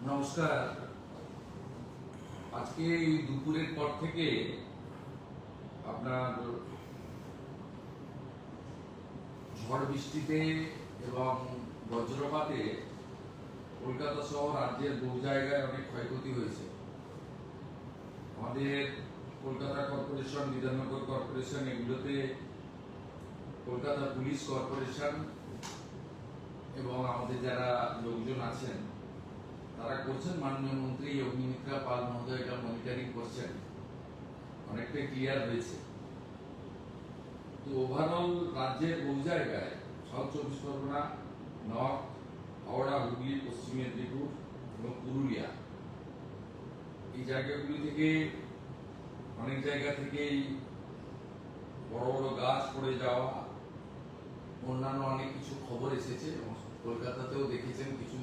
নমস্কার। আজকে এই দুপুরের পর থেকে আপনার ঝড় বৃষ্টিতে এবং বজ্রপাতে কলকাতা সহ রাজ্যের বহু জায়গায় অনেক ক্ষয়ক্ষতি হয়েছে। আমাদের কলকাতা কর্পোরেশন, বিধাননগর কর্পোরেশন, এগুলোতে কলকাতা পুলিশ কর্পোরেশন এবং আমাদের যারা লোকজন আছেন তারা করছেন। মাননীয় মন্ত্রী অগ্নিমিত্রা পাল মহোদয় এটা মনিটরিং করছেন, অনেকটাই ক্লিয়ার হয়েছে। তো ওভারঅল রাজ্যের বহু জায়গায়, সাউথ চব্বিশ পরগনা, নর্থ, হাওড়া, হুগলি, পশ্চিম মেদিনীপুর এবং পুরুলিয়া, এই জায়গাগুলি থেকে অনেক জায়গা থেকেই বড় বড় গাছ পড়ে যাওয়া, অন্যান্য অনেক কিছু খবর এসেছে। কলকাতাতেও দেখেছেন কিছু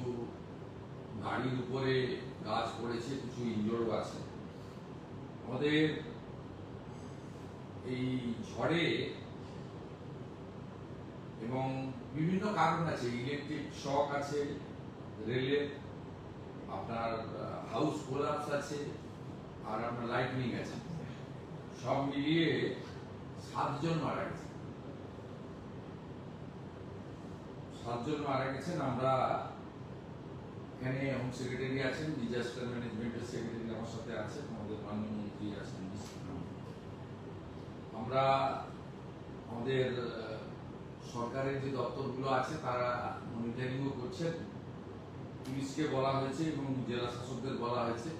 গাড়ির উপরে গাছ পড়েছে, কিছু ইনজোর্ড আছে। আমাদের এই ঝড়ে এবং বিভিন্ন কারণ আছে, ইলেকট্রিক শক আছে, রেলের আপনার হাউস কোলাপস আছে, আর আপনার লাইটনিং আছে। সব মিলিয়ে 7 জন মারা গেছে। 7 জন মারা গেছেন। আমরা এখানে হোম সেক্রেটারি আছেন, ডিজাস্টার ম্যানেজমেন্টের সেক্রেটারি আমার সাথে আছেন, আমাদের মাননীয় মন্ত্রী আছেন। আমরা আমাদের সরকারের যে দপ্তরগুলো আছে তারা মনিটরিংও করছেন। পুলিশকে বলা হয়েছে এবং জেলা শাসকদের বলা হয়েছে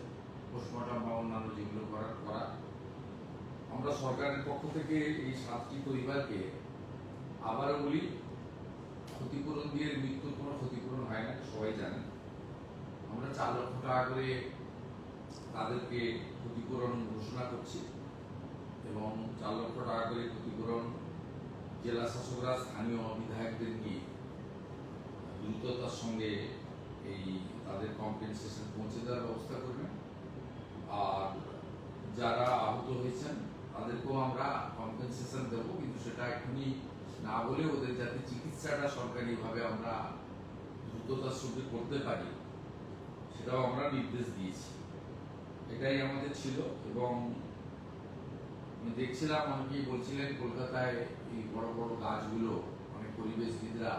পোস্টমর্টম বা অন্যান্য যেগুলো করা। আমরা সরকারের পক্ষ থেকে এই 7টি পরিবারকে আবারও বলি, ক্ষতিপূরণ দিয়ে মৃত্যুর কোনো ক্ষতিপূরণ হয় না, সবাই জানেন। আমরা 4 লক্ষ টাকা করে তাদেরকে ক্ষতিপূরণ ঘোষণা করছি এবং 4 লক্ষ টাকা করে ক্ষতিপূরণ জেলা শাসকরা স্থানীয় বিধায়কদের নিয়ে দ্রুততার সঙ্গে এই তাদের কম্পেনসেশন পৌঁছে দেওয়ার ব্যবস্থা করবেন। আর যারা আহত হয়েছেন তাদেরকেও আমরা কম্পেনসেশন দেবো, কিন্তু সেটা এখনই না বলে ওদের যাতে চিকিৎসাটা সরকারিভাবে আমরা দ্রুততার সঙ্গে করতে পারি সেটাও আমরা নির্দেশ দিয়েছি। এটাই আমাদের ছিল। এবং আমি দেখছিলাম অনেকেই বলছিলেন কলকাতায় এই বড় বড় গাছগুলো, অনেক পরিবেশবিদরা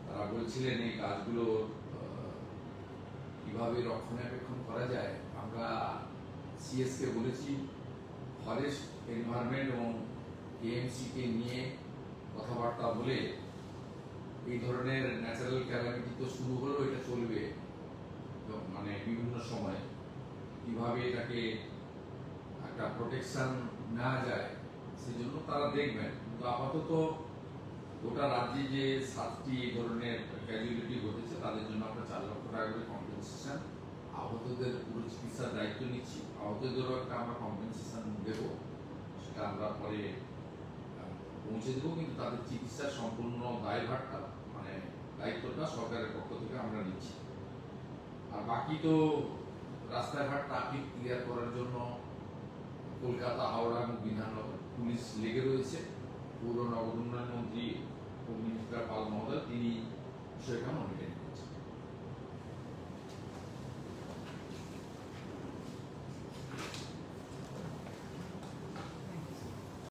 তারা বলছিলেন এই গাছগুলো কিভাবে রক্ষণাবেক্ষণ করা যায়। আমরা সিএসকে বলেছি, ফরেস্ট, এনভায়রনমেন্ট এবং কেএমসি কে নিয়ে কথাবার্তা বলে এই ধরনের ন্যাচারাল ক্যালামিটি তো শুরু হলো, এটা চলবে মানে বিভিন্ন সময়, কিভাবে এটাকে একটা প্রোটেকশন নেওয়া যায় সেজন্য তারা দেখবেন। কিন্তু আপাতত গোটা রাজ্যে যে 7টি ধরনের ক্যাজুয়ালিটি ঘটেছে তাদের জন্য আমরা 4 লক্ষ টাকা করে কম্পেনসেশন, আহতদের পুরো চিকিৎসার দায়িত্ব নিচ্ছি। আহতদেরও একটা আমরা কম্পেনসেশন দেব, সেটা আমরা পরে পৌঁছে দেবো, কিন্তু তাদের চিকিৎসার সম্পূর্ণ দায়ভারটা মানে দায়িত্বটা সরকারের পক্ষ থেকে আমরা নিচ্ছি। আর বাকি তো রাস্তাঘাট ট্রাফিক ক্লিয়ার করার জন্য কলকাতা, হাওড়া এবং বিধাননগর পুলিশ লেগে রয়েছে। পৌর নগর উন্নয়ন মন্ত্রী অগ্নিমিত্রা পাল মহোদয় তিনি বিষয়টা মনিটরিং করছেন।